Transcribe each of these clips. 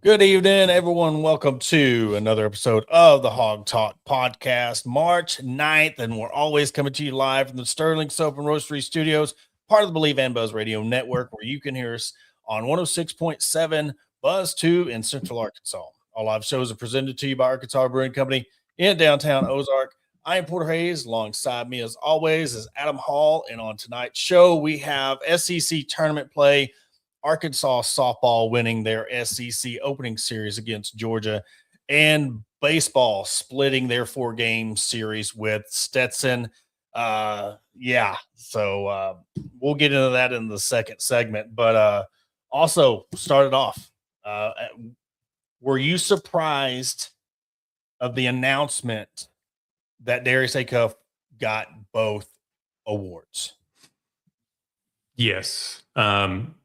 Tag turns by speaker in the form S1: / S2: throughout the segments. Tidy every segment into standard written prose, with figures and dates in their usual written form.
S1: Good evening, everyone. Welcome to another episode of the Hog Talk Podcast, March 9th. And we're always coming to you live from the Sterling Soap and Roastery Studios, part of the Believe and Buzz Radio Network, where you can hear us on 106.7 Buzz 2 in Central Arkansas. All live shows are presented to you by Arkansas Brewing Company in downtown Ozark. I am Porter Hayes. Alongside me, as always, is Adam Hall. And on tonight's show, we have SEC tournament play. Arkansas softball winning their SEC opening series against Georgia, and baseball splitting their 4-game series with Stetson. So we'll get into that in the second segment. But also started off, were you surprised of the announcement that Darius Acuff got both awards?
S2: Yes.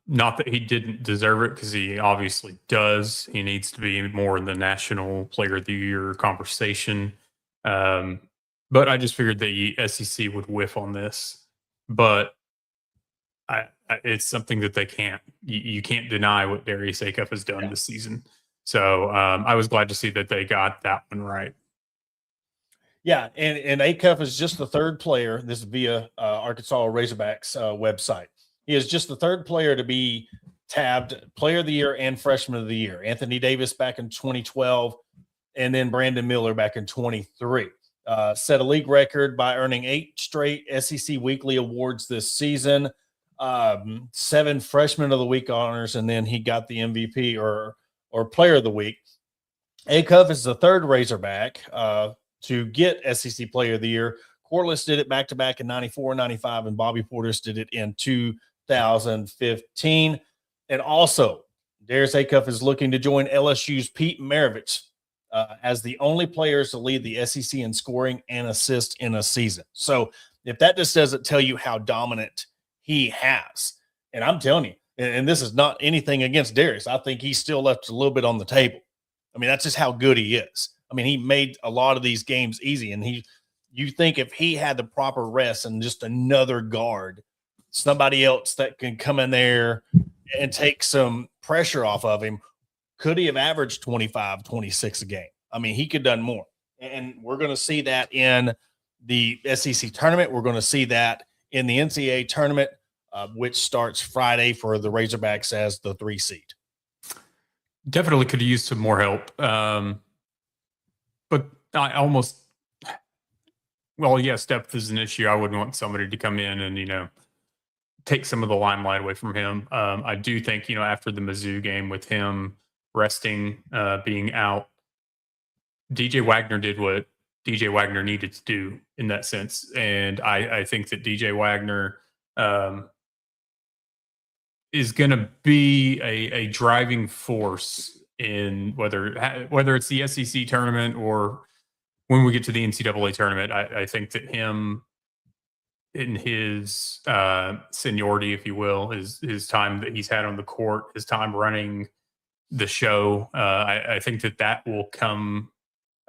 S2: Not that he didn't deserve it, because he obviously does. He needs to be more in the National Player of the Year conversation. But I just figured the SEC would whiff on this. But it's something that they can't. You can't deny what Darius Acuff has done this season. So I was glad to see that they got that one right.
S1: Yeah, and Acuff is just the third player. This is via Arkansas Razorbacks website. He is just the third player to be tabbed Player of the Year and Freshman of the Year. Anthony Davis back in 2012, and then Brandon Miller back in 23. Set a league record by earning 8 straight SEC Weekly Awards this season. 7 Freshman of the Week honors, and then he got the MVP or Player of the Week. Acuff is the third Razorback to get SEC Player of the Year. Corliss did it back-to-back in 94 and 95, and Bobby Portis did it in 2015. And also, Darius Acuff is looking to join LSU's Pete Maravich as the only players to lead the SEC in scoring and assists in a season. So if that just doesn't tell you how dominant he has, and I'm telling you, and this is not anything against Darius, I think he still left a little bit on the table. I mean, that's just how good he is. I mean, he made a lot of these games easy, and you think if he had the proper rest and just another guard, somebody else that can come in there and take some pressure off of him, could he have averaged 25, 26 a game? I mean, he could have done more. And we're going to see that in the SEC tournament. We're going to see that in the NCAA tournament, which starts Friday for the Razorbacks as the 3 seed.
S2: Definitely could have used some more help. But I almost, yes, depth is an issue. I wouldn't want somebody to come in and, take some of the limelight away from him. I do think, after the Mizzou game with him resting, being out, DJ Wagner did what DJ Wagner needed to do in that sense. And I think that DJ Wagner is going to be a driving force in whether it's the SEC tournament or when we get to the NCAA tournament. I think that him in his seniority, if you will, his time that he's had on the court, his time running the show, I think that will come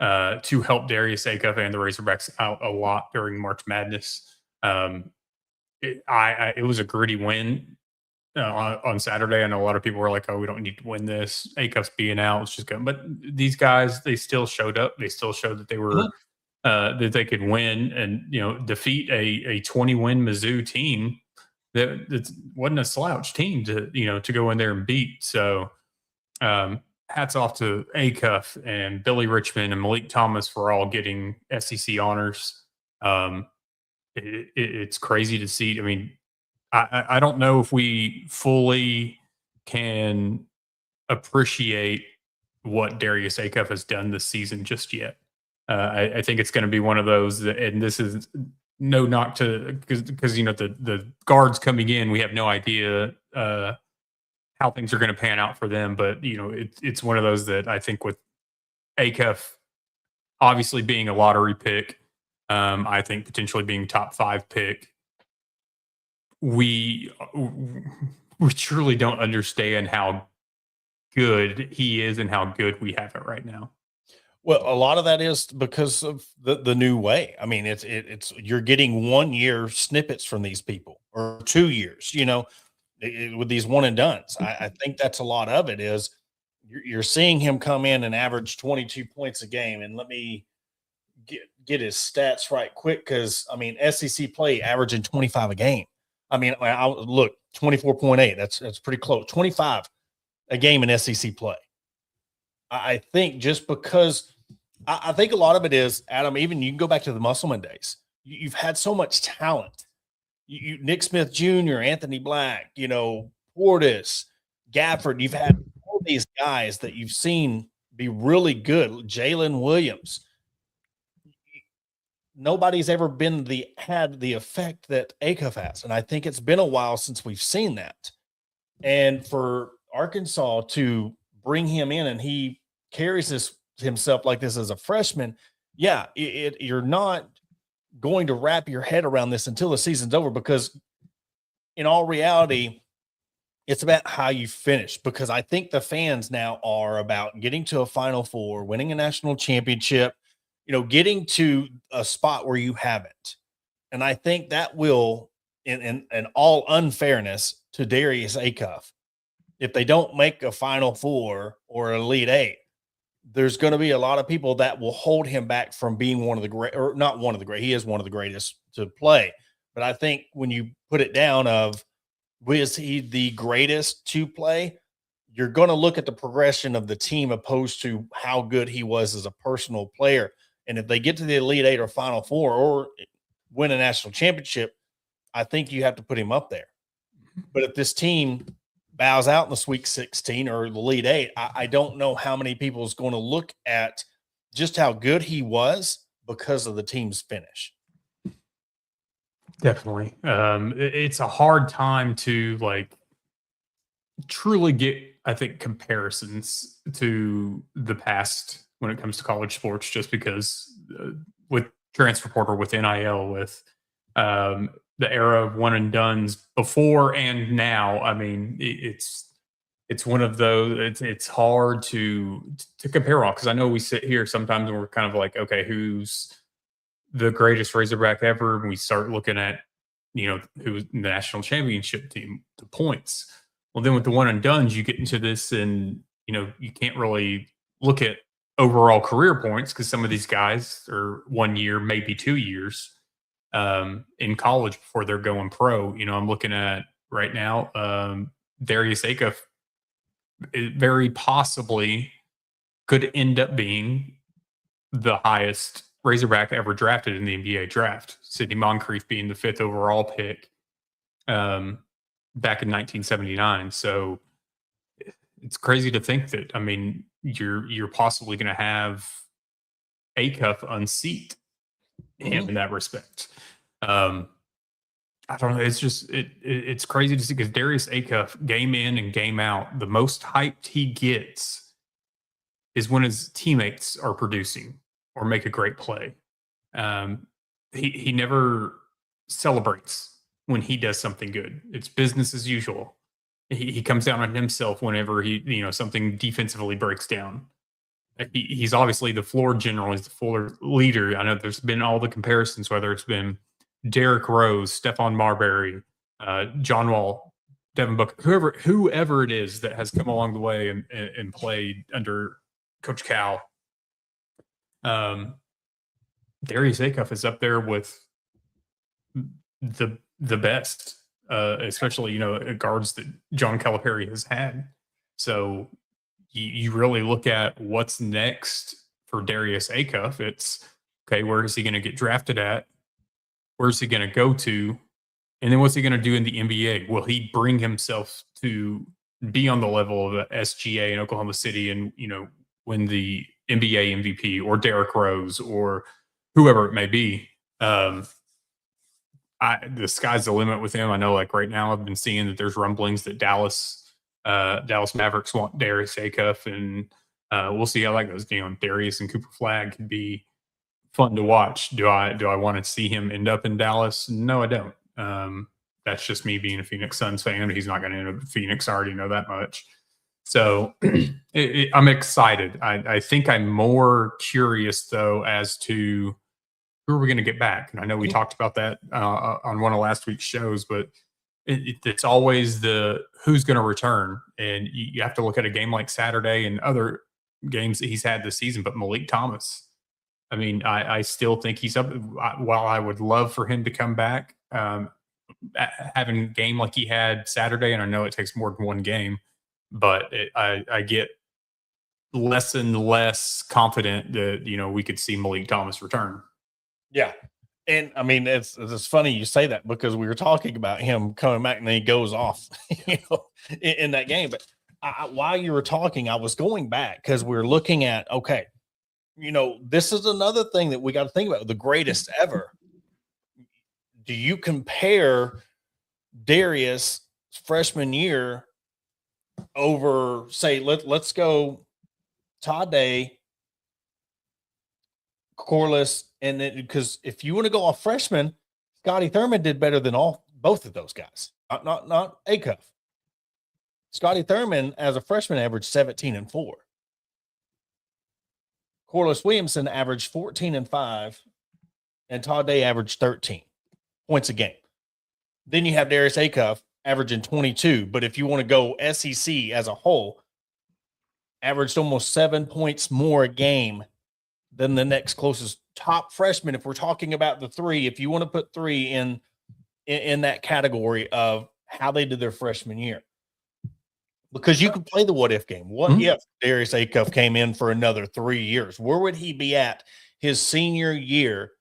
S2: to help Darius Acuff and the Razorbacks out a lot during March Madness. It was a gritty win on Saturday. I know a lot of people were like, "Oh, we don't need to win this. Acuff's being out, it's just good." But these guys, they still showed up. They still showed that they were that they could win and defeat a 20-win Mizzou team that wasn't a slouch team to go in there and beat. So hats off to Acuff and Billy Richmond and Malik Thomas for all getting SEC honors. It's crazy to see. I mean, I don't know if we fully can appreciate what Darius Acuff has done this season just yet. I think it's going to be one of those and this is no knock to because the guards coming in, we have no idea how things are going to pan out for them. But it's one of those that I think with Acuff obviously being a lottery pick, I think potentially being top 5 pick, we truly don't understand how good he is and how good we have it right now.
S1: Well, a lot of that is because of the new way. I mean, it's you're getting 1-year snippets from these people or 2 years, with these one and dones. I think that's a lot of it is you're seeing him come in and average 22 points a game. And let me get his stats right quick, because I mean SEC play averaging 25 a game. I mean, I'll look 24.8. That's pretty close. 25 a game in SEC play. I think just because I think a lot of it is, Adam, even you can go back to the Musselman days. You've had so much talent. Nick Smith Jr., Anthony Black, Portis, Gafford. You've had all these guys that you've seen be really good. Jalen Williams. Nobody's ever had the effect that Acuff has. And I think it's been a while since we've seen that. And for Arkansas to bring him in and he carries himself like this as a freshman, you're not going to wrap your head around this until the season's over, because in all reality, it's about how you finish. Because I think the fans now are about getting to a Final Four, winning a national championship, getting to a spot where you haven't. And I think that will, in all unfairness to Darius Acuff, if they don't make a Final Four or Elite Eight, there's going to be a lot of people that will hold him back from being one of the great, or not one of the great. He is one of the greatest to play. But I think when you put it down of, was he the greatest to play? You're going to look at the progression of the team opposed to how good he was as a personal player. And if they get to the Elite Eight or Final Four or win a national championship, I think you have to put him up there. But if this team bows out in the Sweet 16 or the Elite Eight, I don't know how many people is going to look at just how good he was because of the team's finish.
S2: Definitely. It's a hard time to truly get, I think, comparisons to the past when it comes to college sports, just because with transfer portal, with NIL, with the era of one and dones before and now, I mean, it's one of those. It's hard to compare all, because I know we sit here sometimes and we're kind of like, okay, who's the greatest Razorback ever? And we start looking at who's the national championship team, the points. Well, then with the one and dones, you get into this, and you can't really look at overall career points, because some of these guys are 1 year, maybe 2 years in college before they're going pro. I'm looking at right now, Darius Acuff very possibly could end up being the highest Razorback ever drafted in the NBA draft. Sidney Moncrief being the 5th overall pick back in 1979. So it's crazy to think that, I mean, you're possibly going to have Acuff unseat him in that respect. I don't know. It's just it's crazy to see, because Darius Acuff, game in and game out, the most hyped he gets is when his teammates are producing or make a great play. He never celebrates when he does something good. It's business as usual. He comes down on himself whenever something defensively breaks down. He's obviously the floor general. He's the floor leader. I know there's been all the comparisons, whether it's been Derrick Rose, Stephon Marbury, John Wall, Devin Booker, whoever it is that has come along the way and played under Coach Cal. Darius Acuff is up there with the best, especially guards that John Calipari has had. So you really look at what's next for Darius Acuff. It's okay, where is he going to get drafted at? Where's he going to go to? And then what's he going to do in the NBA? Will he bring himself to be on the level of SGA in Oklahoma City and win the NBA MVP, or Derrick Rose, or whoever it may be? The sky's the limit with him. I know, right now, I've been seeing that there's rumblings that Dallas Mavericks want Darius Acuff, and we'll see how that goes. Darius and Cooper Flagg could be fun to watch. Do I want to see him end up in Dallas? No, I don't. That's just me being a Phoenix Suns fan. He's not going to end up in Phoenix. I already know that much. So I'm excited. I think I'm more curious, though, as to who are we going to get back. And I know we talked about that on one of last week's shows, but it's always the who's going to return. And you have to look at a game like Saturday and other games that he's had this season. But Malik Thomas, I mean, I still think he's up. While I would love for him to come back, having a game like he had Saturday, and I know it takes more than one game, but I get less and less confident that, we could see Malik Thomas return.
S1: Yeah. And I mean, it's funny you say that because we were talking about him coming back and then he goes off, in that game. But while you were talking, I was going back because we were looking at, okay, this is another thing that we got to think about, the greatest ever. Do you compare Darius' freshman year over, say, let's go Todd Day, Corliss, and then because if you want to go off freshman, Scotty Thurman did better than both of those guys. Not Acuff. Scotty Thurman as a freshman averaged 17 and 4. Corliss Williamson averaged 14 and 5, and Todd Day averaged 13 points a game. Then you have Darius Acuff averaging 22. But if you want to go SEC as a whole, averaged almost 7 points more a game than the next closest top freshman. If we're talking about the three, if you want to put three in that category of how they did their freshman year, because you could play the what if game. What if Darius Acuff came in for another 3 years? Where would he be at his senior year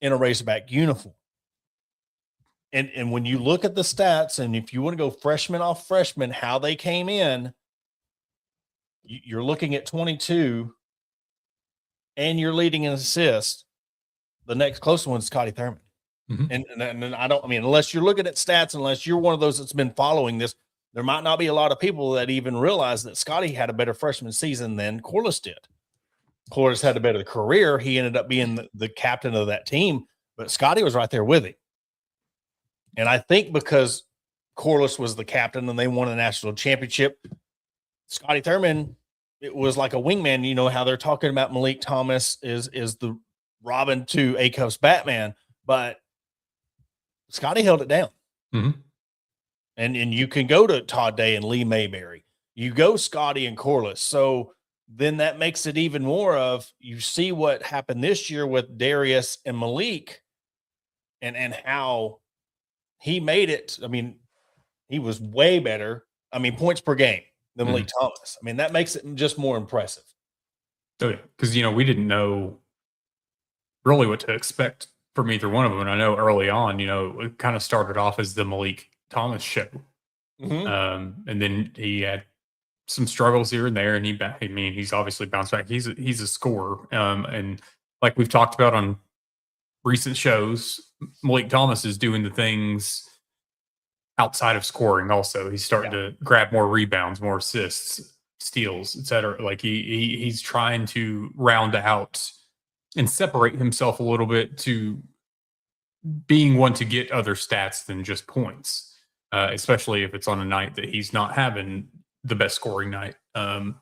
S1: in a Razorback uniform? And when you look at the stats, and if you want to go freshman off freshman, how they came in, you're looking at 22, and you're leading an assist. The next close one is Scotty Thurman. And I don't, I mean, unless you're looking at stats, unless you're one of those that's been following this, there might not be a lot of people that even realize that Scotty had a better freshman season than Corliss did. Corliss had a better career. He ended up being the captain of that team, but Scotty was right there with him. And I think because Corliss was the captain and they won a national championship, Scotty Thurman, it was like a wingman. You know how they're talking about Malik Thomas is the Robin to Acuff's Batman, but Scotty held it down. And you can go to Todd Day and Lee Mayberry. You go Scotty and Corliss. So then that makes it even more of, you see what happened this year with Darius and Malik and how he made it. I mean, he was way better. I mean, points per game than Malik Thomas. I mean, that makes it just more impressive.
S2: Oh, yeah. Because, we didn't know really what to expect from either one of them. And I know early on, it kind of started off as the Malik Thomas show. And then he had some struggles here and there, and he's obviously bounced back. He's a scorer. And like we've talked about on recent shows, Malik Thomas is doing the things outside of scoring also. He's starting to grab more rebounds, more assists, steals, etc. Like he's trying to round out and separate himself a little bit to being one to get other stats than just points, especially if it's on a night that he's not having the best scoring night. And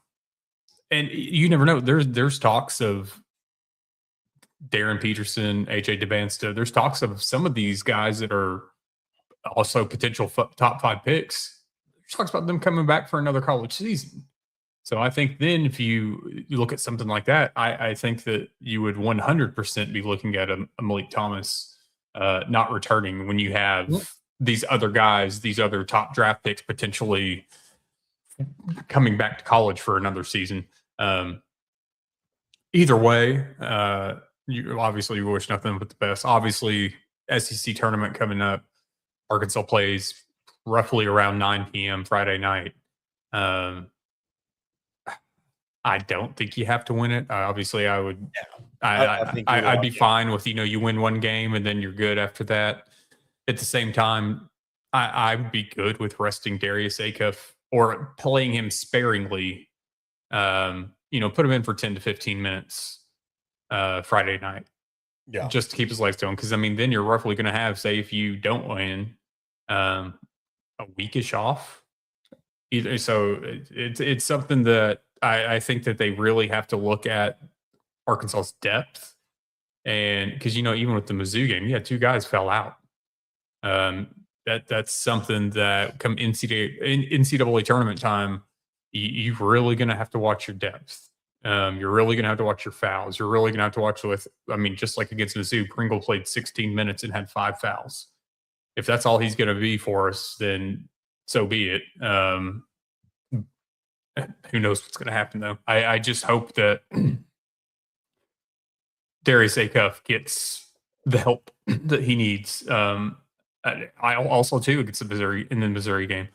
S2: you never know. There's talks of Darren Peterson, AJ DeBansta. There's talks of some of these guys that are also potential top 5 picks. There's talks about them coming back for another college season. So I think then if you look at something like that, I think that you would 100% be looking at a Malik Thomas not returning when you have these other guys, these other top draft picks potentially coming back to college for another season. Either way, you wish nothing but the best. Obviously, SEC tournament coming up. Arkansas plays roughly around 9 p.m. Friday night. I don't think you have to win it. Obviously, I would. Yeah. I'd be fine with you win one game and then you're good after that. At the same time, I'd be good with resting Darius Acuff or playing him sparingly. Put him in for 10 to 15 minutes Friday night. Yeah, just to keep his legs going. Because then you're roughly going to have, say, if you don't win, a weekish off. So it's something that I think that they really have to look at Arkansas's depth. And because, even with the Mizzou game, 2 guys fell out. That's something that come NCAA tournament time, you're really going to have to watch your depth. You're really going to have to watch your fouls. You're really going to have to watch just like against Mizzou, Pringle played 16 minutes and had 5 fouls. If that's all he's going to be for us, then so be it. Who knows what's going to happen, though? I just hope that Darius Acuff gets the help that he needs. I also, too, against the Missouri game,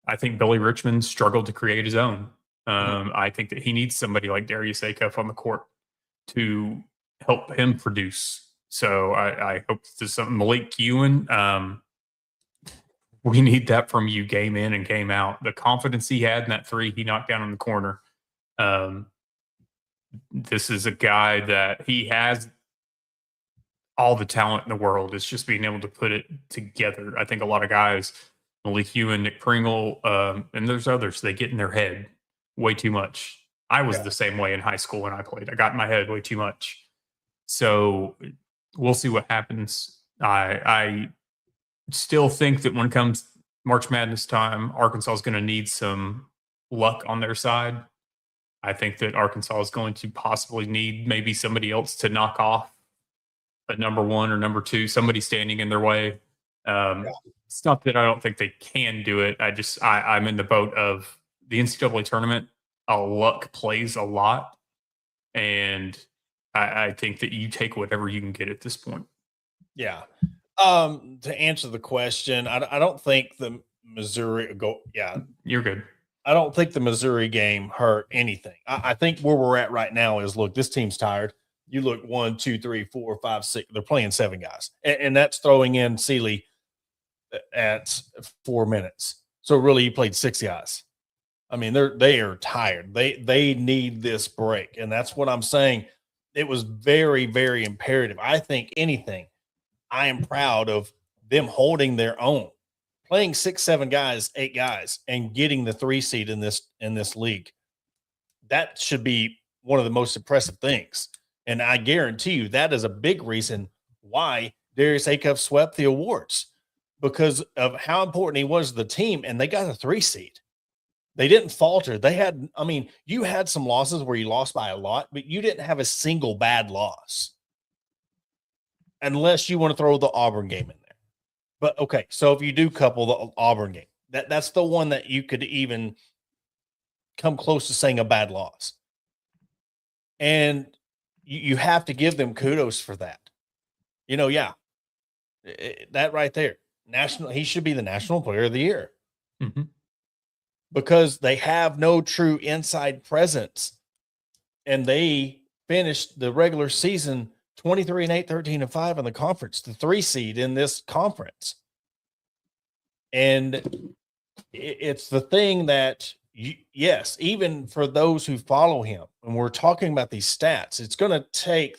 S2: I think Billy Richmond struggled to create his own. I think that he needs somebody like Darius Acuff on the court to help him produce. So I hope there's something. Malik Ewan, we need that from you game in and game out. The confidence he had in that 3 he knocked down in the corner. This is a guy that he has all the talent in the world. It's just being able to put it together. I think a lot of guys, Malik Ewan, Nick Pringle, and there's others, they get in their head way too much. I was the same way in high school when I played. I got in my head way too much. So we'll see what happens. I still think that when it comes March Madness time, Arkansas is going to need some luck on their side. I think that Arkansas is going to possibly need maybe somebody else to knock off a number 1 or number 2, somebody standing in their way. It's not that I don't think they can do it. I'm in the boat of the NCAA tournament. Luck plays a lot. And I think that you take whatever you can get at this point.
S1: Yeah. To answer the question, I don't think the Missouri
S2: You're good.
S1: I don't think the Missouri game hurt anything. I think where we're at right now is, look, this team's tired. You look 1, 2, 3, 4, 5, 6. They're playing 7 guys, and that's throwing in Sealy at 4 minutes. So really, you played 6 guys. I mean, they are tired. They need this break, and that's what I'm saying. It was very, very imperative. I think anything. I am proud of them holding their own, playing 6, 7 guys, 8 guys, and getting the 3 seed in this league. That should be one of the most impressive things. And I guarantee you that is a big reason why Darius Acuff swept the awards, because of how important he was to the team, and they got a 3 seed. They didn't falter. You had some losses where you lost by a lot, but you didn't have a single bad loss. Unless you want to throw the Auburn game in there. But okay, so if you do couple the Auburn game, that's the one that you could even come close to saying a bad loss. And you have to give them kudos for that. That right there. He should be the National Player of the Year.
S2: Mm-hmm.
S1: Because they have no true inside presence. And they finished the regular season 23-8, 13-5 in the conference, the 3 seed in this conference. And it's the thing that, yes, even for those who follow him, when we're talking about these stats, it's going to take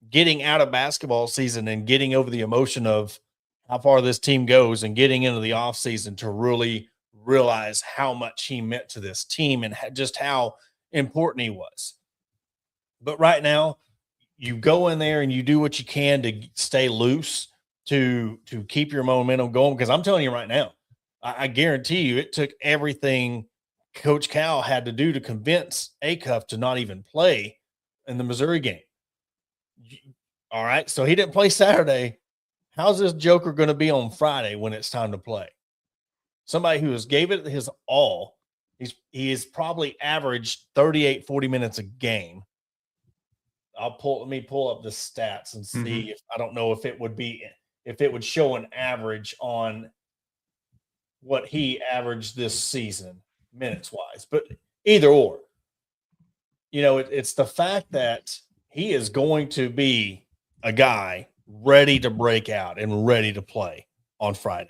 S1: getting out of basketball season and getting over the emotion of how far this team goes and getting into the offseason to really realize how much he meant to this team and just how important he was. But right now, you go in there and you do what you can to stay loose, to keep your momentum going. Because I'm telling you right now, I guarantee you it took everything Coach Cal had to do to convince Acuff to not even play in the Missouri game. All right, so he didn't play Saturday. How's this joker going to be on Friday when it's time to play? Somebody who has gave it his all. He has probably averaged 38, 40 minutes a game. Let me pull up the stats and see if I don't know if it would show an average on what he averaged this season minutes wise, but either or, it's the fact that he is going to be a guy ready to break out and ready to play on Friday.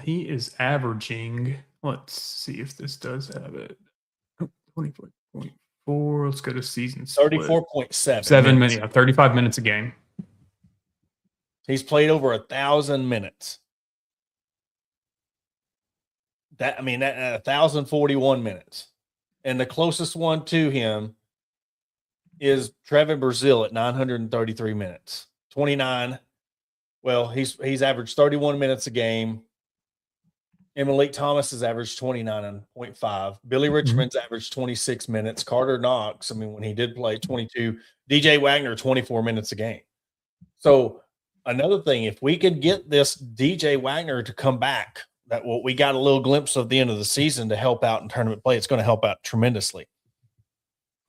S2: He is averaging, let's see if this does have it. 24.4. Let's go to season split.
S1: 34.7.
S2: 7 minutes. 35 minutes a game.
S1: He's played over 1,000 minutes. That 1,041 minutes. And the closest one to him is Trevin Brazile at 933 minutes. 29 Well, he's averaged 31 minutes a game. And Malik Thomas has averaged 29.5. Billy Richmond's averaged 26 minutes. Carter Knox, I mean, when he did play 22, DJ Wagner, 24 minutes a game. So another thing, if we could get this DJ Wagner to come back, that what we got a little glimpse of the end of the season to help out in tournament play, it's going to help out tremendously.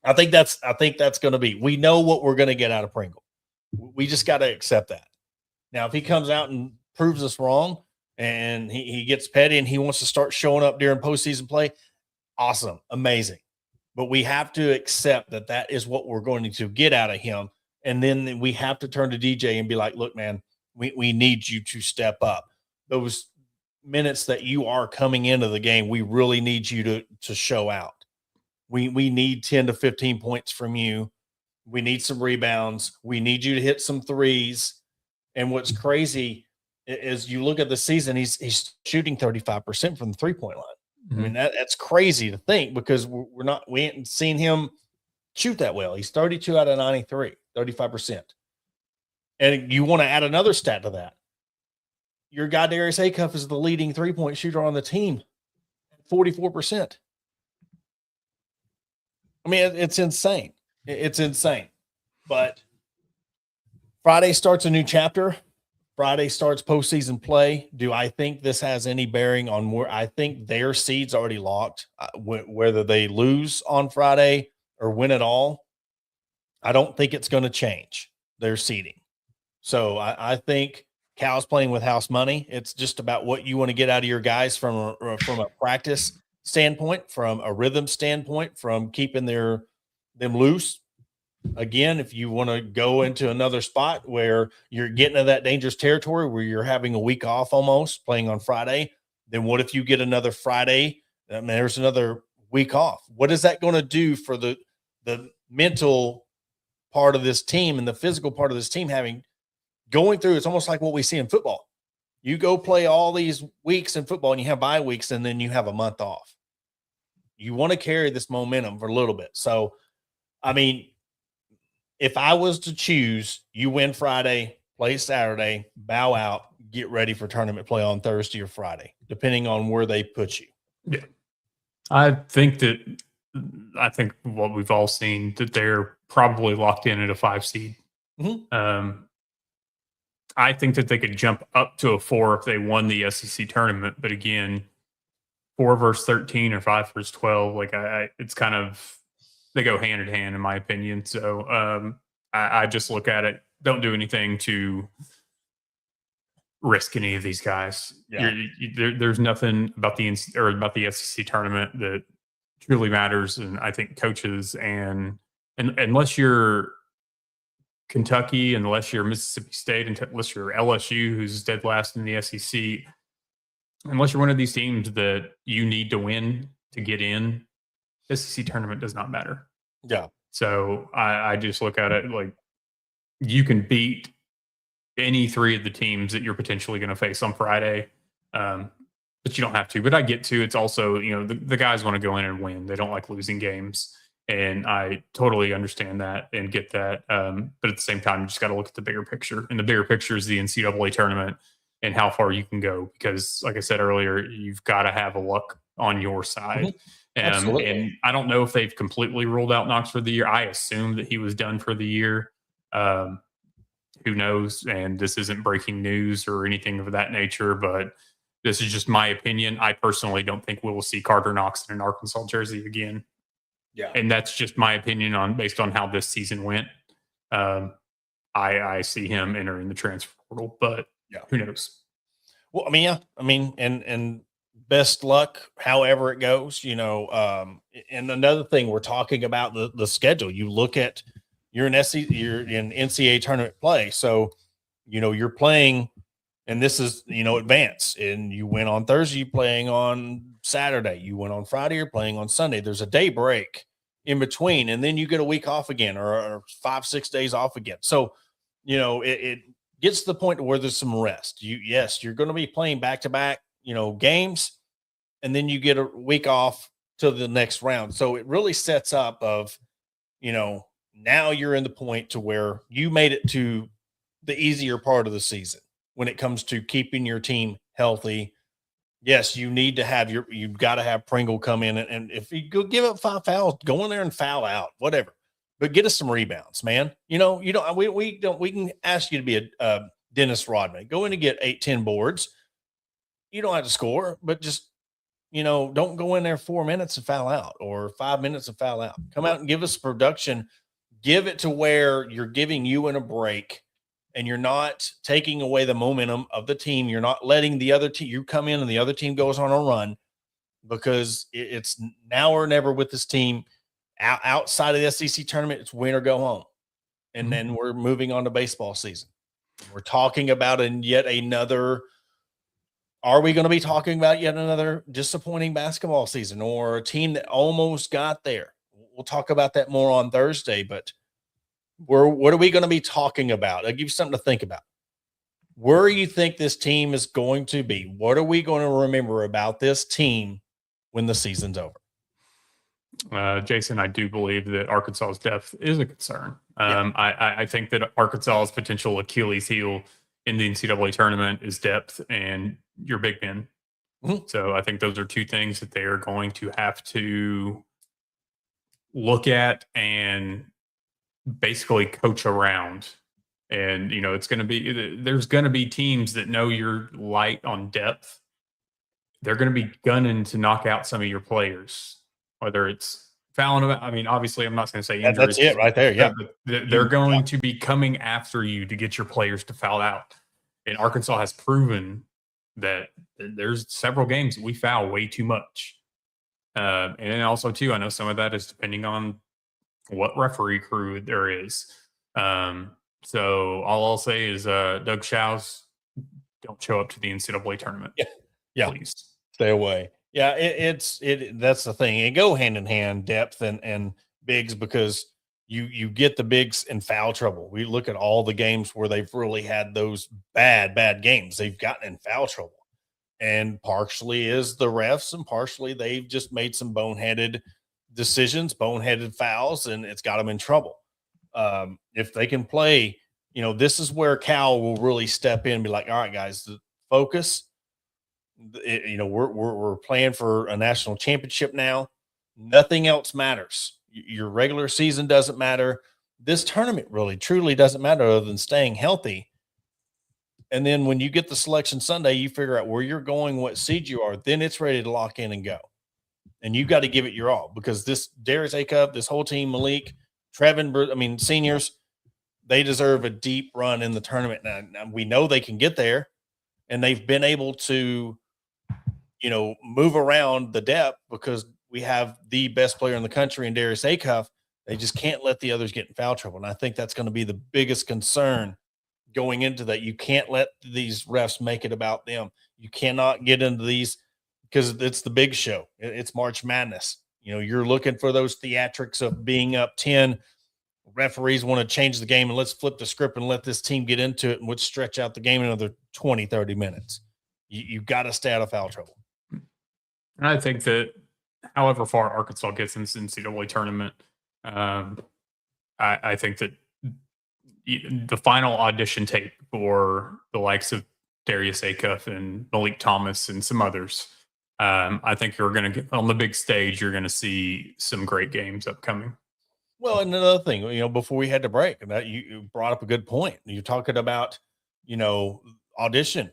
S1: I think that's going to be, we know what we're going to get out of Pringle. We just got to accept that. Now, if he comes out and proves us wrong and he gets petty and he wants to start showing up during postseason play, awesome, amazing. But we have to accept that that is what we're going to get out of him. And then we have to turn to DJ and be like, look, man, we need you to step up. Those minutes that you are coming into the game, we really need you to show out. We need 10 to 15 points from you. We need some rebounds. We need you to hit some threes. And what's crazy is you look at the season, he's shooting 35% from the 3-point line.
S2: Mm-hmm.
S1: I mean, that's crazy to think because we haven't seen him shoot that well. He's 32 out of 93, 35%. And you want to add another stat to that. Your guy, Darius Acuff, is the leading 3-point shooter on the team, 44%. I mean, it's insane. It's insane. But Friday starts a new chapter. Friday starts postseason play. Do I think this has any bearing on where I think their seed's already locked, whether they lose on Friday or win it all? I don't think it's going to change their seeding. So I think Cal's playing with house money. It's just about what you want to get out of your guys from a practice standpoint, from a rhythm standpoint, from keeping them loose. Again, if you want to go into another spot where you're getting to that dangerous territory where you're having a week off almost playing on Friday, then what if you get another Friday? I mean, there's another week off. What is that going to do for the mental part of this team and the physical part of this team going through? It's almost like what we see in football. You go play all these weeks in football and you have bye weeks and then you have a month off. You want to carry this momentum for a little bit. So, I mean, if I was to choose, you win Friday, play Saturday, bow out, get ready for tournament play on Thursday or Friday, depending on where they put you.
S2: Yeah. I think what we've all seen that they're probably locked in at a 5 seed. Mm-hmm. I think that they could jump up to a 4 if they won the SEC tournament. But again, 4 versus 13 or 5 versus 12, like it's kind of, they go hand in hand in my opinion. So I just look at it. Don't do anything to risk any of these guys. Yeah. There's nothing about the SEC tournament that truly matters. And I think coaches and unless you're Kentucky, unless you're Mississippi State, unless you're LSU, who's dead last in the SEC, unless you're one of these teams that you need to win to get in, SEC tournament does not matter.
S1: Yeah.
S2: So I just look at it like you can beat any 3 of the teams that you're potentially going to face on Friday, but you don't have to. But I get to. It's also, the guys want to go in and win. They don't like losing games. And I totally understand that and get that. But at the same time, you just got to look at the bigger picture. And the bigger picture is the NCAA tournament and how far you can go. Because like I said earlier, you've got to have a luck on your side. Mm-hmm. And I don't know if they've completely ruled out Knox for the year. I assume that he was done for the year. Who knows? And this isn't breaking news or anything of that nature, but this is just my opinion. I personally don't think we will see Carter Knox in an Arkansas jersey again.
S1: Yeah.
S2: And that's just my opinion based on how this season went. I see him entering the transfer portal, but who knows?
S1: Well, and best luck, however it goes, and another thing we're talking about the schedule. You look at you're in NCAA tournament play. So, you're playing, and this is, advance, and you win on Thursday, you're playing on Saturday, you win on Friday, you're playing on Sunday. There's a day break in between, and then you get a week off again or 5-6 days off again. So, it gets to the point where there's some rest. You're going to be playing back-to-back, games, and then you get a week off to the next round. So it really sets up of, now you're in the point to where you made it to the easier part of the season. when it comes to keeping your team healthy. Yes, you need to have you've got to have Pringle come in and if you go give up 5 fouls, go in there and foul out, whatever. But get us some rebounds, man. You don't we can ask you to be a Dennis Rodman. Go in and get 8-10 boards. You don't have to score, but just don't go in there 4 minutes and foul out or 5 minutes and foul out. Come out and give us production. Give it to where you're giving you in a break and you're not taking away the momentum of the team. You're not letting the other team, you come in and the other team goes on a run, because it's now or never with this team. Outside of the SEC tournament, it's win or go home. And then we're moving on to baseball season. We're talking about are we going to be talking about yet another disappointing basketball season or a team that almost got there? We'll talk about that more on Thursday, but what are we going to be talking about? I'll give you something to think about. Where you think this team is going to be? What are we going to remember about this team when the season's over?
S2: Jason, I do believe that Arkansas's depth is a concern. I think that Arkansas's potential Achilles heel in the NCAA tournament is depth and your big men. So I think those are two things that they are going to have to look at and basically coach around. And, there's going to be teams that know you're light on depth. They're going to be gunning to knock out some of your players, whether it's fouling them. I mean, obviously, I'm not going to say injuries.
S1: That's it right there. Yeah.
S2: They're going to be coming after you to get your players to foul out. And Arkansas has proven that there's several games that we foul way too much. And then also, too, I know some of that is depending on what referee crew there is. So all I'll say is Doug Shows, don't show up to the NCAA tournament.
S1: Yeah.
S2: Please.
S1: Stay away. Yeah, that's the thing. It go hand in hand, depth and bigs, because you get the bigs in foul trouble. We look at all the games where they've really had those bad games. They've gotten in foul trouble. And partially is the refs, and partially they've just made some boneheaded decisions, boneheaded fouls, and it's got them in trouble. If they can play, this is where Cal will really step in and be like, all right, guys, focus. We're playing for a national championship now. Nothing else matters. Your regular season doesn't matter. This tournament really, truly doesn't matter other than staying healthy. And then when you get the selection Sunday, you figure out where you're going, what seed you are, then it's ready to lock in and go. And you got to give it your all, because this Darius Acuff, this whole team, Malik, Trevin, seniors, they deserve a deep run in the tournament. Now we know they can get there, and they've been able to, move around the depth because we have the best player in the country in Darius Acuff. They just can't let the others get in foul trouble. And I think that's going to be the biggest concern going into that. You can't let these refs make it about them. You cannot get into these, because it's the big show. It's March Madness. You're looking for those theatrics of being up 10. Referees want to change the game and let's flip the script and let this team get into it and let's stretch out the game another 20, 30 minutes. You've got to stay out of foul trouble.
S2: And I think that however far Arkansas gets in this NCAA tournament, I think that the final audition tape for the likes of Darius Acuff and Malik Thomas and some others, I think you're going to get on the big stage. You're going to see some great games upcoming.
S1: Well, and another thing, before we had to break, that you brought up a good point. You're talking about, audition.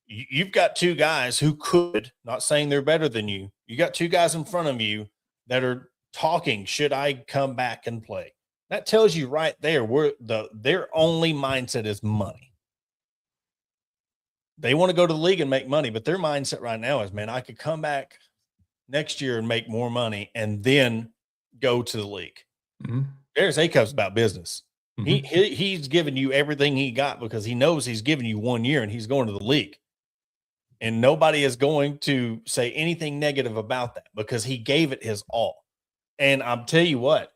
S1: You've got two guys who could, not saying they're better than you. You got two guys in front of you that are talking, should I come back and play? That tells you right there where their only mindset is money. They want to go to the league and make money, but their mindset right now is, man, I could come back next year and make more money and then go to the league.
S2: Mm-hmm.
S1: Darius Acuff's about business.
S2: Mm-hmm.
S1: He's giving you everything he got because he knows he's giving you 1 year and he's going to the league. And nobody is going to say anything negative about that because he gave it his all. And I'll tell you what,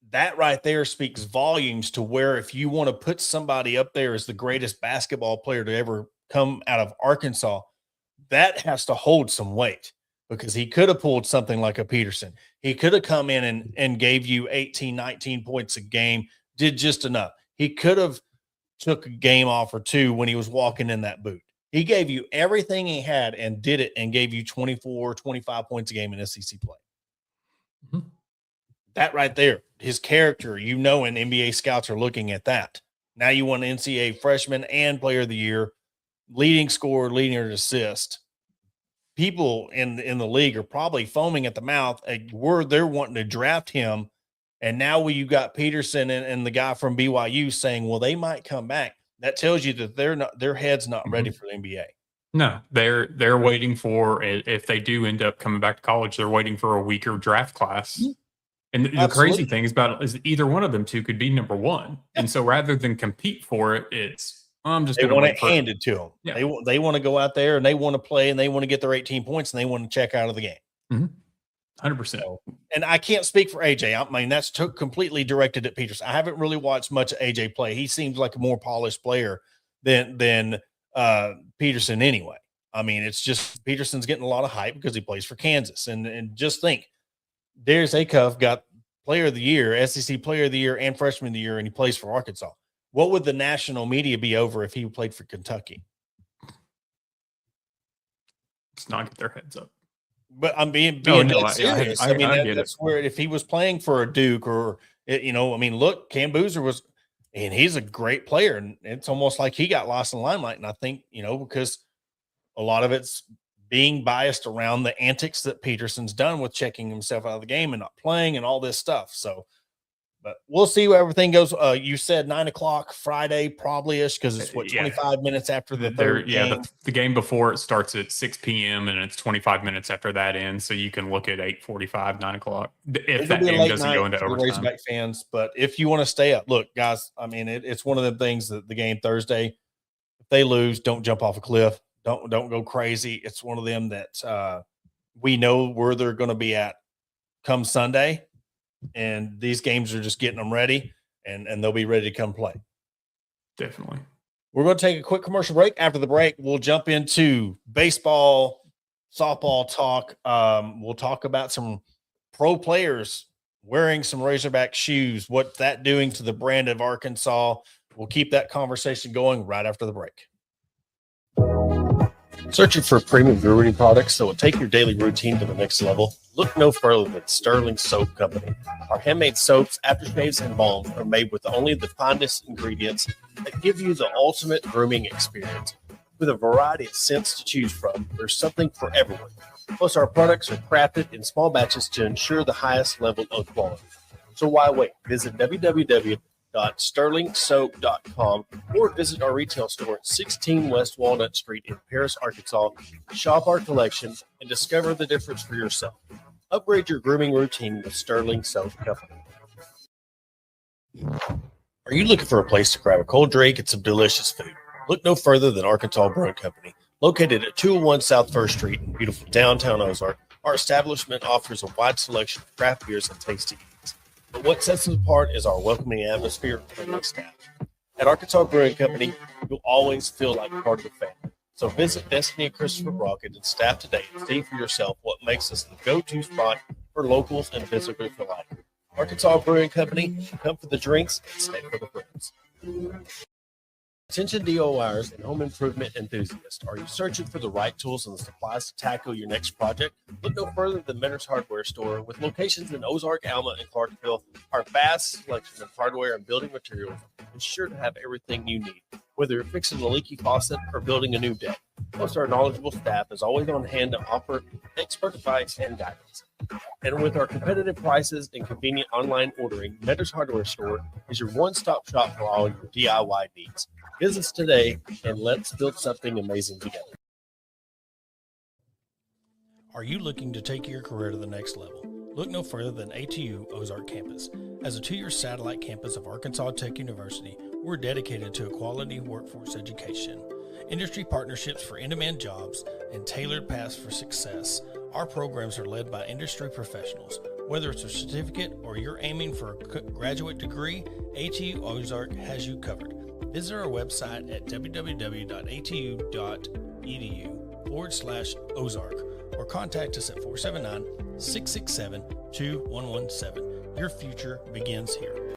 S1: that right there speaks volumes to where if you want to put somebody up there as the greatest basketball player to ever come out of Arkansas, that has to hold some weight, because he could have pulled something like a Peterson. He could have come in and gave you 18, 19 points a game, did just enough. He could have took a game off or two when he was walking in that boot. He gave you everything he had and did it and gave you 24, 25 points a game in SEC play.
S2: Mm-hmm.
S1: That right there, his character, and NBA scouts are looking at that. Now you want NCAA freshman and player of the year, leading scorer, leading assist. People in the league are probably foaming at the mouth. They're wanting to draft him. And now you got Peterson and the guy from BYU saying, well, they might come back. That tells you that their head's not ready for the NBA.
S2: No, they're waiting for, if they do end up coming back to college, they're waiting for a weaker draft class. And the crazy thing is either one of them two could be number one. And so rather than compete for it, it's, I'm just going to
S1: want it handed to them.
S2: Yeah.
S1: They want to go out there and they want to play and they want to get their 18 points and they want to check out of the game.
S2: 100%.
S1: So, and I can't speak for AJ. I mean, that's completely directed at Peterson. I haven't really watched much of AJ play. He seems like a more polished player than Peterson anyway. I mean, it's just Peterson's getting a lot of hype because he plays for Kansas. And just think, Darius Acuff got player of the year, SEC player of the year, and freshman of the year, and he plays for Arkansas. What would the national media be over if he played for Kentucky?
S2: Let's not get their heads up.
S1: But I'm being serious. I mean, that's where if he was playing for a Duke or, I mean, look, Cam Boozer and he's a great player. And it's almost like he got lost in the limelight. And I think, because a lot of it's being biased around the antics that Peterson's done with checking himself out of the game and not playing and all this stuff. So, but we'll see where everything goes. You said 9:00 Friday, probably-ish, because it's 25 minutes after the third game.
S2: The game before it starts at 6 p.m. and it's 25 minutes after that ends. So you can look at 8:45, 9:00 if that game doesn't go into overtime.
S1: Razorback fans, but if you want to stay up, look, guys. I mean, it's one of the things that the game Thursday. If they lose, don't jump off a cliff. Don't go crazy. It's one of them that we know where they're going to be at come Sunday. And these games are just getting them ready, and they'll be ready to come play.
S2: Definitely.
S1: We're going to take a quick commercial break. After the break, we'll jump into baseball, softball talk. We'll talk about some pro players wearing some Razorback shoes, what that doing to the brand of Arkansas. We'll keep that conversation going right after the break. Searching for premium grooming products that will take your daily routine to the next level? Look no further than Sterling Soap Company. Our handmade soaps, aftershaves, and balms are made with only the finest ingredients that give you the ultimate grooming experience. With a variety of scents to choose from, there's something for everyone. Plus, our products are crafted in small batches to ensure the highest level of quality. So why wait? Visit www.sterlingsoap.com or visit our retail store at 16 West Walnut Street in Paris, Arkansas. Shop our collection and discover the difference for yourself. Upgrade your grooming routine with Sterling Soap Company. Are you looking for a place to grab a cold drink and some delicious food? Look no further than Arkansas Brewing Company. Located at 201 South 1st Street in beautiful downtown Ozark, our establishment offers a wide selection of craft beers and tasty eats. But what sets us apart is our welcoming atmosphere and friendly staff. At Arkansas Brewing Company, you'll always feel like part of the family. So visit Destiny and Christopher Brockett and staff today and see for yourself what makes us the go-to spot for locals and visitors alike. Arkansas Brewing Company, come for the drinks and stay for the friends. Attention DIYers and home improvement enthusiasts. Are you searching for the right tools and the supplies to tackle your next project? Look no further than Mentor's Hardware Store. With locations in Ozark, Alma, and Clarksville, our vast selection of hardware and building materials is sure to have everything you need, whether you're fixing a leaky faucet or building a new deck. Plus, our knowledgeable staff is always on hand to offer expert advice and guidance. And with our competitive prices and convenient online ordering, Mentor's Hardware Store is your one-stop shop for all your DIY needs. Visit us today and let's build something amazing together. Are you looking to take your career to the next level? Look no further than ATU Ozark Campus. As a 2-year satellite campus of Arkansas Tech University, we're dedicated to a quality workforce education, industry partnerships for in-demand jobs, and tailored paths for success. Our programs are led by industry professionals. Whether it's a certificate or you're aiming for a graduate degree, ATU Ozark has you covered. Visit our website at www.atu.edu/Ozark or contact us at 479-667-2117. Your future begins here.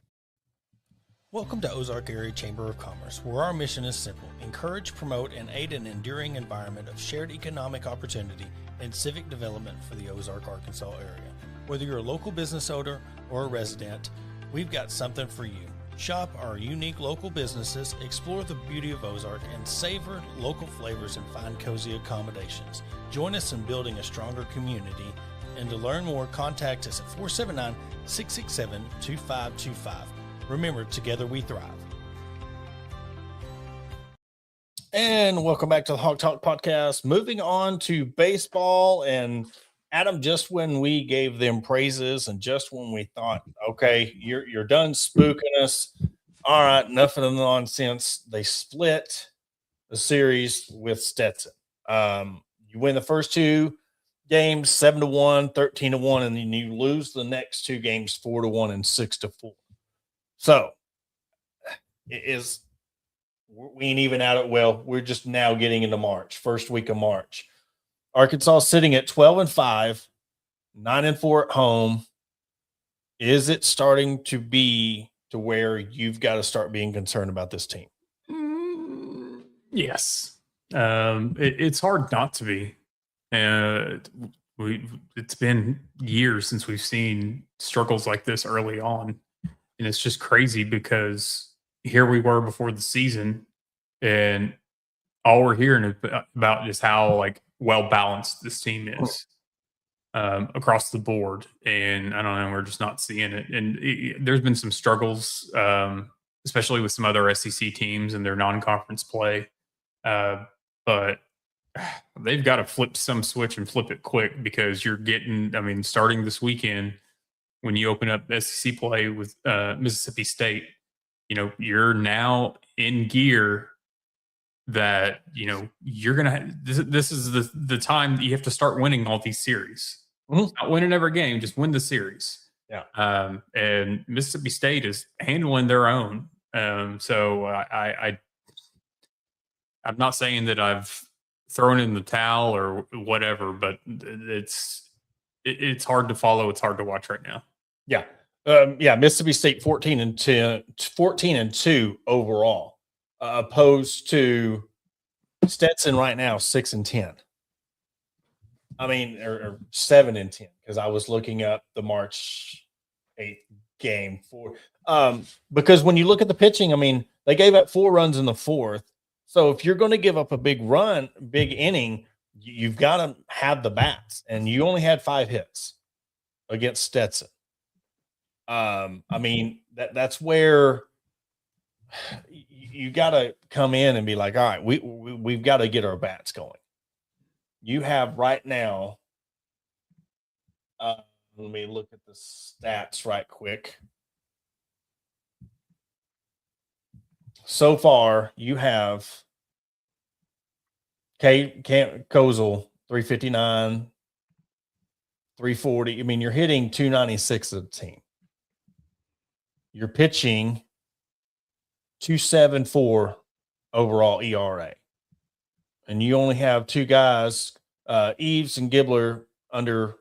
S1: Welcome to Ozark Area Chamber of Commerce, where our mission is simple: encourage, promote, and aid an enduring environment of shared economic opportunity and civic development for the Ozark, Arkansas area. Whether you're a local business owner or a resident, we've got something for you. Shop our unique local businesses, explore the beauty of Ozark, and savor local flavors and find cozy accommodations. Join us in building a stronger community, and to learn more, contact us at 479-667-2525. Remember, together we thrive. And welcome back to the Hawk Talk podcast. Moving on to baseball, and Adam, just when we gave them praises and just when we thought, okay, you're done spooking us, all right, enough of the nonsense, they split the series with Stetson. You win the first two games 7-1, 13-1, and then you lose the next two games 4-1 and 6-4. So we ain't even out at, well, we're just now getting into March, first week of March. Arkansas sitting at 12-5, 9-4 at home. Is it starting to be to where you've got to start being concerned about this team?
S2: Yes. It's hard not to be. It's been years since we've seen struggles like this early on. And it's just crazy because here we were before the season, and all we're hearing about is how like well balanced this team is across the board. And I don't know, we're just not seeing it. And there's been some struggles, especially with some other SEC teams and their non-conference play. But they've got to flip some switch and flip it quick, because you're getting, I mean, starting this weekend, when you open up SEC play with Mississippi State, you know, you're now in gear that, you know, you're going to, this is the time that you have to start winning all these series.
S1: Mm-hmm.
S2: Not winning every game, just win the series.
S1: Yeah.
S2: And Mississippi State is handling their own. So I'm not saying that I've thrown in the towel or whatever, but it's hard to follow. It's hard to watch right now.
S1: Yeah. Mississippi State 14-2 overall, opposed to Stetson right now 6-10. I mean, or 7-10, because I was looking up the March 8th game because when you look at the pitching, I mean, they gave up 4 runs in the fourth. So if you're going to give up a big inning, you've got to have the bats, and you only had 5 hits against Stetson. I mean, that's where you got to come in and be like, all right, we've got to get our bats going. You have right now, let me look at the stats right quick. So far, you have Kozel 359, 340. I mean, you're hitting 296 of the team. You're pitching 2.74 overall ERA. And you only have 2 guys, Eves and Gibbler, under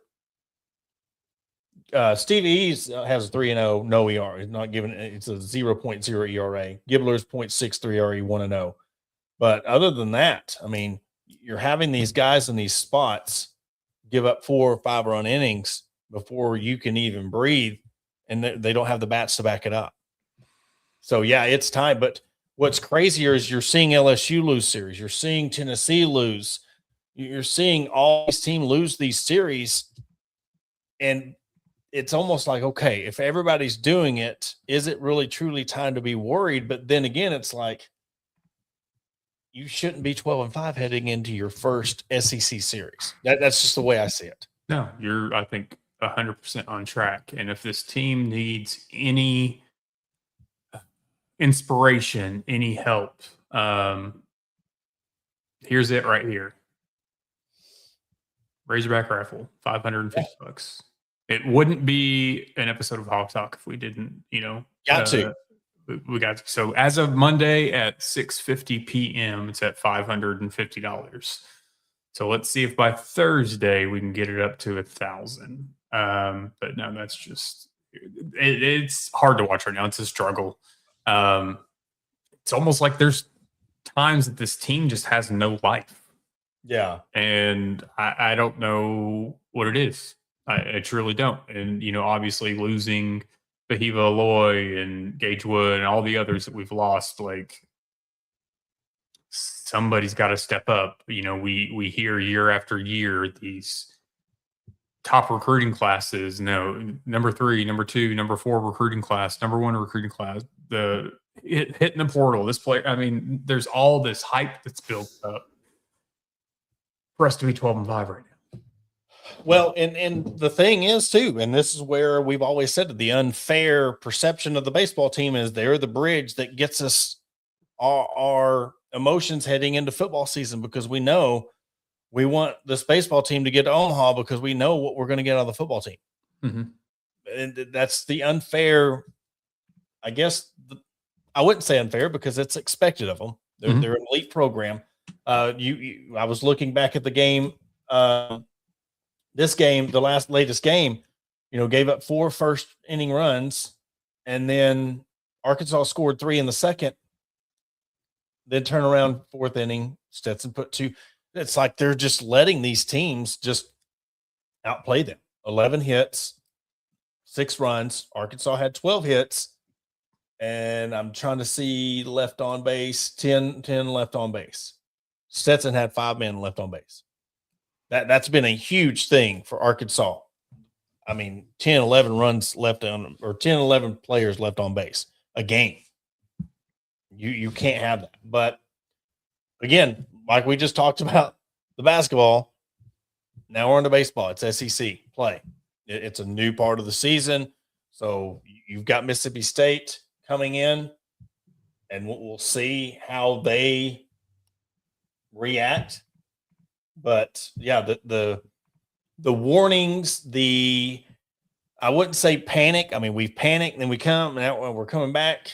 S1: Steve Eves has a 3-0, no ERA. He's not giving it's a 0.0 ERA. Gibbler's 0.63 ERA, 1-0. But other than that, I mean, you're having these guys in these spots give up 4 or 5 run innings before you can even breathe, and they don't have the bats to back it up. So, yeah, it's time. But what's crazier is you're seeing LSU lose series. You're seeing Tennessee lose. You're seeing all these teams lose these series. And it's almost like, okay, if everybody's doing it, is it really truly time to be worried? But then again, it's like you shouldn't be 12-5 heading into your first SEC series. That's just the way I see it.
S2: No, you're, I think, 100% on track. And if this team needs any inspiration, any help, here's it right here. Razorback Raffle, $550. It wouldn't be an episode of Hawk Talk if we didn't, you know.
S1: Got to.
S2: We got to. So as of Monday at 6:50 p.m., it's at $550. So let's see if by Thursday we can get it up to 1,000. But no, that's just it's hard to watch right now. It's a struggle. It's almost like there's times that this team just has no life.
S1: Yeah.
S2: And I don't know what it is. I truly don't. And, obviously losing Fahiva Aloy and Gage Wood and all the others that we've lost, like somebody's got to step up. We hear year after year these top recruiting classes, number 3, number 2, number 4 recruiting class, number 1 recruiting class, hitting the portal, this player. I mean, there's all this hype that's built up for us to be 12-5 right now.
S1: Well, and the thing is too, and this is where we've always said that the unfair perception of the baseball team is they're the bridge that gets us our emotions heading into football season, because we know we want this baseball team to get to Omaha because we know what we're going to get out of the football team.
S2: Mm-hmm.
S1: And that's the unfair, I guess. I wouldn't say unfair because it's expected of them. They're an elite program. I was looking back at the game, this game, the latest game, gave up 4 first inning runs, and then Arkansas scored 3 in the second. Then turn around 4th inning, Stetson put 2. It's like they're just letting these teams just outplay them. 11 hits, 6 runs. Arkansas had 12 hits, and I'm trying to see left on base, 10 left on base. Stetson had 5 men left on base. That's been a huge thing for Arkansas. I mean, 10, 11 runs left on, or 10, 11 players left on base a game. You can't have that. But again, like we just talked about the basketball, now we're on to baseball. It's SEC play. It's a new part of the season. So you've got Mississippi State coming in, and we'll see how they react. But yeah, the warnings, I wouldn't say panic. I mean, we've panicked and then we're coming back.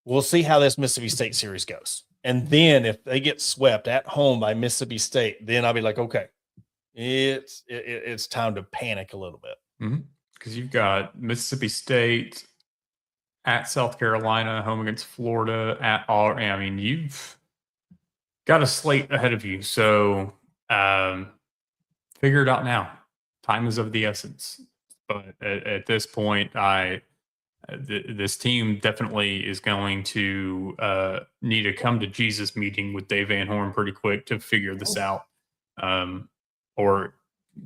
S1: We'll see how this Mississippi State series goes. And then if they get swept at home by Mississippi State, then I'll be like, okay, it's time to panic a little bit.
S2: Because you've got Mississippi State at South Carolina, home against Florida, at Auburn. I mean, you've got a slate ahead of you. So figure it out now. Time is of the essence. But at this point, this team definitely is going to need a come to Jesus meeting with Dave Van Horn pretty quick to figure this out. Or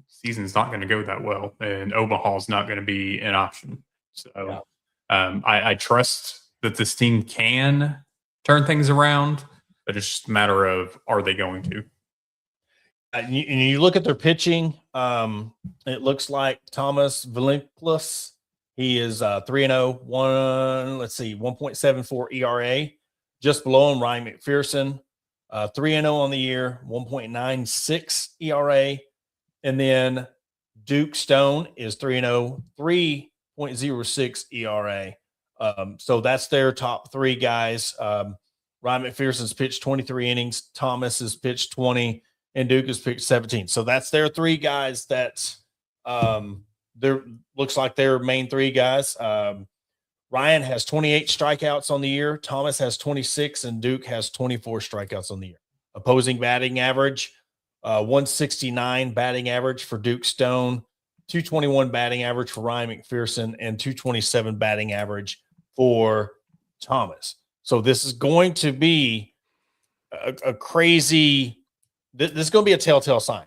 S2: season's not going to go that well, and Omaha's not going to be an option. So I trust that this team can turn things around, but it's just a matter of, are they going to?
S1: You look at their pitching. It looks like Thomas Velimplis. He is 3-0, 1.74 ERA. Just below him, Ryan McPherson, 3-0 on the year, 1.96 ERA. And then Duke Stone is 3-0, 3.06 ERA. So that's their top 3 guys. Ryan McPherson's pitched 23 innings. Thomas has pitched 20, and Duke has pitched 17. So that's their 3 guys that looks like their main 3 guys. Ryan has 28 strikeouts on the year. Thomas has 26, and Duke has 24 strikeouts on the year. Opposing batting average, 169 batting average for Duke Stone, 221 batting average for Ryan McPherson, and 227 batting average for Thomas. So this is going to be a crazy. This is going to be a telltale sign.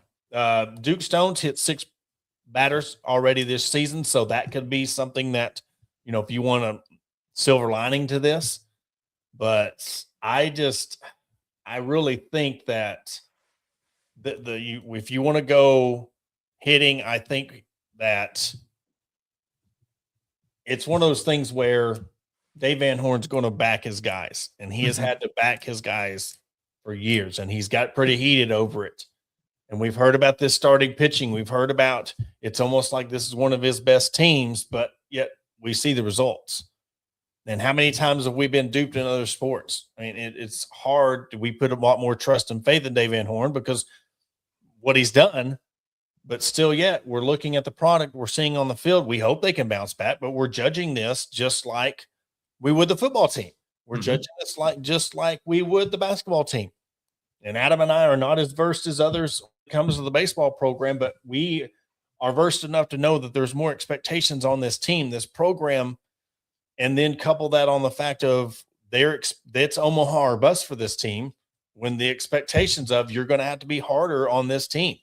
S1: Duke Stone's hit 6 batters already this season, so that could be something that, if you want a silver lining to this. But I really think that if you want to go hitting, I think that it's one of those things where Dave Van Horn's going to back his guys, and he has had to back his guys for years, and he's got pretty heated over it. And we've heard about this starting pitching. We've heard about it's almost like this is one of his best teams, but yet we see the results. And how many times have we been duped in other sports? I mean, it's hard. We put a lot more trust and faith in Dave Van Horn because what he's done, but still yet we're looking at the product we're seeing on the field. We hope they can bounce back, but we're judging this just like we would the football team. We're
S2: Mhm.
S1: judging this just like we would the basketball team. And Adam and I are not as versed as others when it comes to the baseball program, but we are versed enough to know that there's more expectations on this team, this program, and then couple that on the fact of that's Omaha or bust for this team when the expectations of you're going to have to be harder on this team.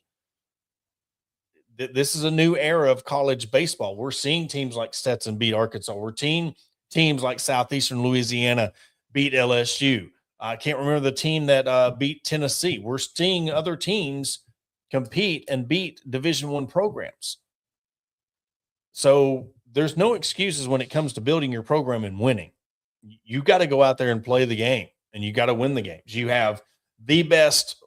S1: This is a new era of college baseball. We're seeing teams like Stetson beat Arkansas. We're seeing teams like Southeastern Louisiana beat LSU. I can't remember the team that beat Tennessee. We're seeing other teams compete and beat Division I programs. So there's no excuses when it comes to building your program and winning. You got to go out there and play the game, and you got to win the games. You have the best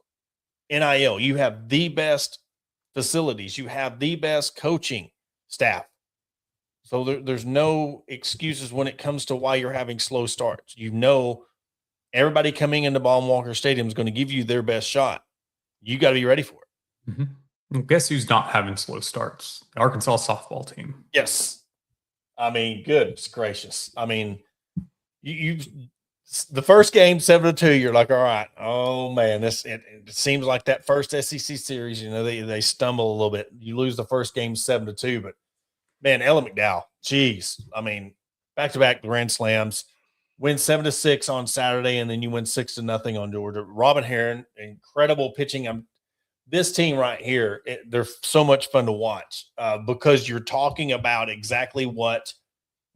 S1: NIL. You have the best facilities. You have the best coaching staff. So there's no excuses when it comes to why you're having slow starts. You know, everybody coming into Baum-Walker Stadium is going to give you their best shot. You got to be ready for it.
S2: Mm-hmm. Well, guess who's not having slow starts? The Arkansas softball team.
S1: Yes. I mean, goodness gracious. I mean, you the first game 7-2, you're like, all right, oh man, it seems like that first SEC series, you know, they stumble a little bit. You lose the first game 7-2, but man, Ella McDowell, geez, I mean, back-to-back grand slams, win 7-6 on Saturday, and then you win 6-0 on Georgia. Robin Herron, incredible pitching. This team right here, they're so much fun to watch because you're talking about exactly what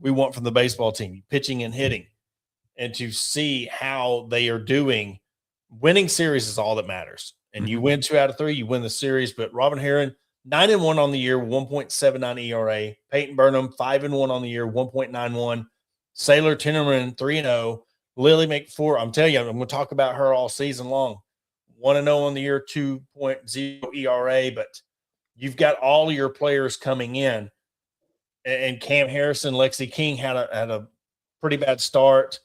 S1: we want from the baseball team, pitching and hitting. And to see how they are doing, winning series is all that matters. And you win 2 out of 3, you win the series. But Robin Herron, 9-1 on the year, 1.79 ERA. Peyton Burnham, 5-1 on the year, 1.91. Sailor Tinnerman, 3-0. Lily McFord, I'm telling you, I'm going to talk about her all season long. 1-0 on the year, 2.0 ERA. But you've got all your players coming in. And Cam Harrison, Lexi King had a pretty bad start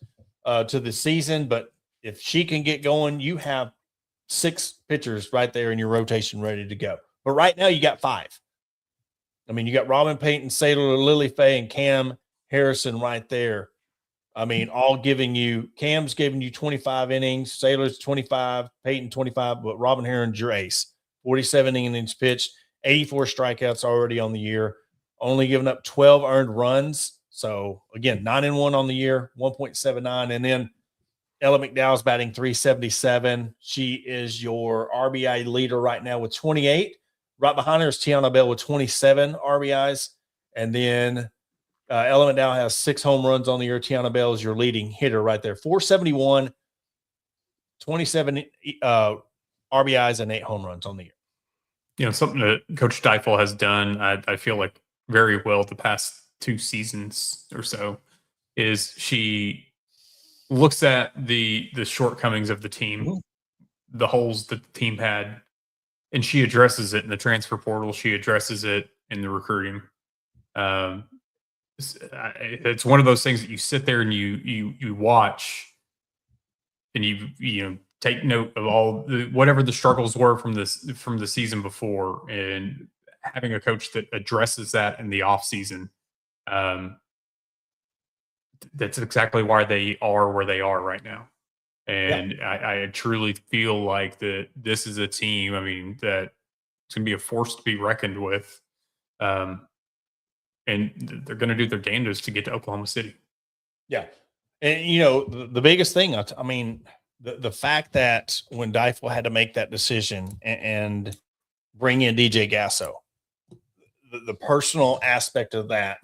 S1: to the season, but if she can get going, you have 6 pitchers right there in your rotation ready to go. But right now you got 5. I mean, you got Robin Payton, Sailor, Lily Faye, and Cam Harrison right there. I mean, all giving you – Cam's giving you 25 innings, Sailor's 25, Payton 25, but Robin Herron's your ace. 47 innings pitched, 84 strikeouts already on the year, only giving up 12 earned runs. So, again, 9-1 on the year, 1.79. And then Ella McDowell's batting 377. She is your RBI leader right now with 28. Right behind her is Tiana Bell with 27 RBIs. And then Ella McDowell has 6 home runs on the year. Tiana Bell is your leading hitter right there. 471, 27 RBIs, and 8 home runs on the year.
S2: You know, something that Coach Deifel has done, I feel like, very well the past 2 seasons or so, is she looks at the shortcomings of the team, the holes that the team had, and she addresses it in the transfer portal. She addresses it in the recruiting. It's one of those things that you sit there and you watch, and you take note of all whatever the struggles were from the season before, and having a coach that addresses that in the off season. That's exactly why they are where they are right now. And yeah. I truly feel like that this is a team, I mean, that it's going to be a force to be reckoned with. And they're going to do their damnedest to get to Oklahoma City.
S1: Yeah. And, you know, the biggest thing, I mean, the fact that when Deifel had to make that decision and bring in DJ Gasso, the personal aspect of that,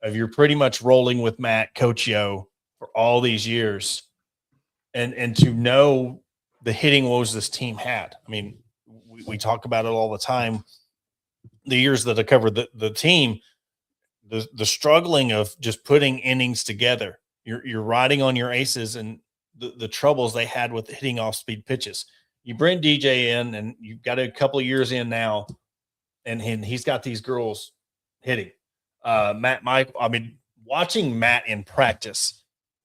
S1: of you're pretty much rolling with Matt Coachio for all these years, and to know the hitting woes this team had. I mean, we talk about it all the time. The years that I covered the team, the struggling of just putting innings together. You're riding on your aces and the troubles they had with hitting off speed pitches. You bring DJ in, and you've got a couple of years in now, and he's got these girls hitting. Matt Michael, I mean, watching Matt in practice,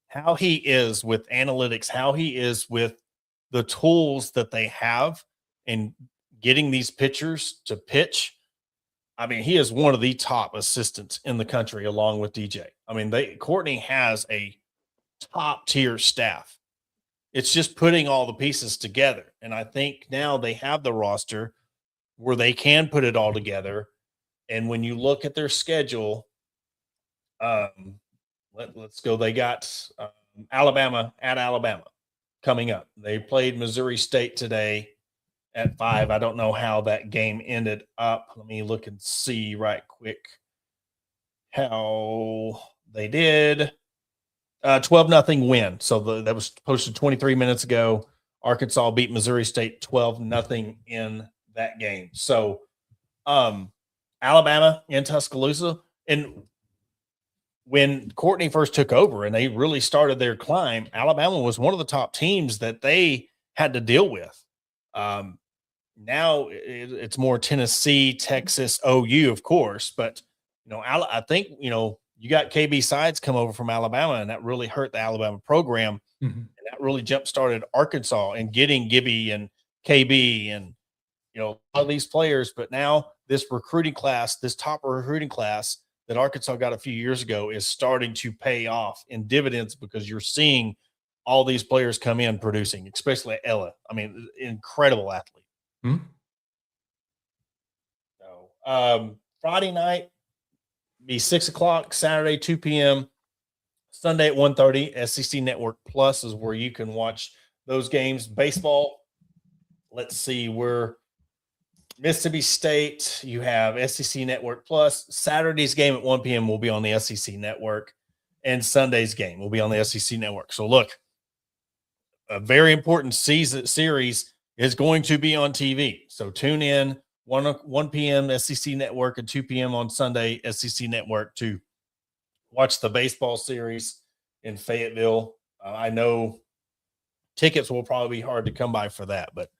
S1: how he is with analytics, how he is with the tools that they have, and getting these pitchers to pitch. I mean, he is one of the top assistants in the country, along with DJ. I mean, Courtney has a top tier staff. It's just putting all the pieces together. And I think now they have the roster where they can put it all together. And when you look at their schedule, let's go. They got Alabama at Alabama coming up. They played Missouri State today at 5. I don't know how that game ended up. Let me look and see right quick how they did. 12-0 win. So that was posted 23 minutes ago. Arkansas beat Missouri State 12-0 in that game. So Alabama in Tuscaloosa. And when Courtney first took over and they really started their climb, Alabama was one of the top teams that they had to deal with. Now it's more Tennessee, Texas, OU, of course. But, I think, you got KB Sides come over from Alabama, and that really hurt the Alabama program.
S2: Mm-hmm.
S1: And that really jump-started Arkansas and getting Gibby and KB and, all of these players. But now this recruiting class, this top recruiting class that Arkansas got a few years ago is starting to pay off in dividends because you're seeing all these players come in producing, especially Ella. I mean, incredible athlete.
S2: Mm-hmm.
S1: So, Friday night, be 6 o'clock, Saturday, 2 p.m., Sunday at 1:30. SEC Network Plus is where you can watch those games. Baseball, let's see, we're Mississippi State. You have SEC Network Plus. Saturday's game at 1 p.m. will be on the SEC Network, and Sunday's game will be on the SEC Network. So, look, a very important series is going to be on TV. So, tune in. 1 p.m. SEC Network and 2 p.m. on Sunday, SEC Network to watch the baseball series in Fayetteville. I know tickets will probably be hard to come by for that, but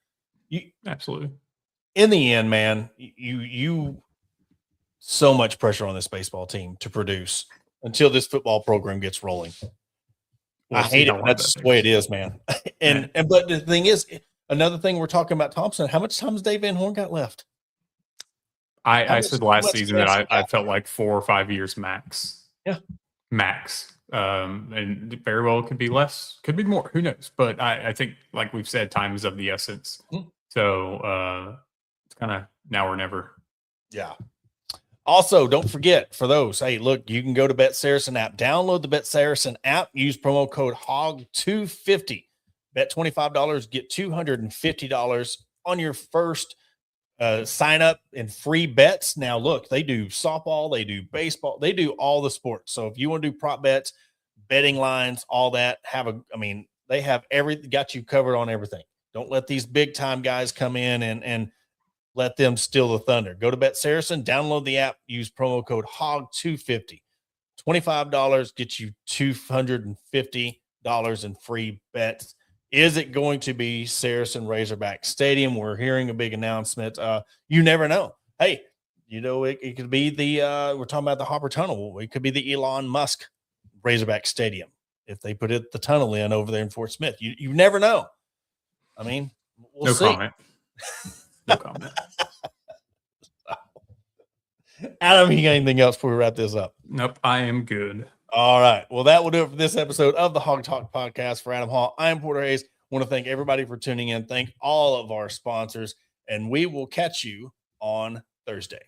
S2: absolutely.
S1: In the end, man, you so much pressure on this baseball team to produce until this football program gets rolling. I hate it. That's the way it is, man. But the thing is, another thing we're talking about Thompson. How much time has Dave Van Horn got left?
S2: I said last season that I felt like 4 or 5 years max.
S1: Yeah.
S2: Max. And very well could be less, could be more. Who knows? But I think, like we've said, time is of the essence. Mm-hmm. So it's kind of now or never.
S1: Yeah. Also, don't forget for those, hey, look, you can go to Bet Saracen app. Download the Bet Saracen app. Use promo code HOG250. Bet $25, get $250 on your first sign up and free bets. Now, look, they do softball, they do baseball, they do all the sports. So if you want to do prop bets, betting lines, all that, they have got you covered on everything. Don't let these big time guys come in and let them steal the thunder. Go to Bet Saracen, download the app, use promo code HOG250. $25 gets you $250 in free bets. Is it going to be Saracen Razorback Stadium? We're hearing a big announcement. You never know. Hey, it could be we're talking about the Hopper Tunnel. It could be the Elon Musk Razorback Stadium if they put the tunnel in over there in Fort Smith. You never know. I mean, we'll see.
S2: Comment. No comment.
S1: Adam, you got anything else before we wrap this up?
S2: Nope, I am good.
S1: All right. Well, that will do it for this episode of the Hog Talk Podcast. For Adam Hall, I am Porter Hayes. I want to thank everybody for tuning in. Thank all of our sponsors, and we will catch you on Thursday.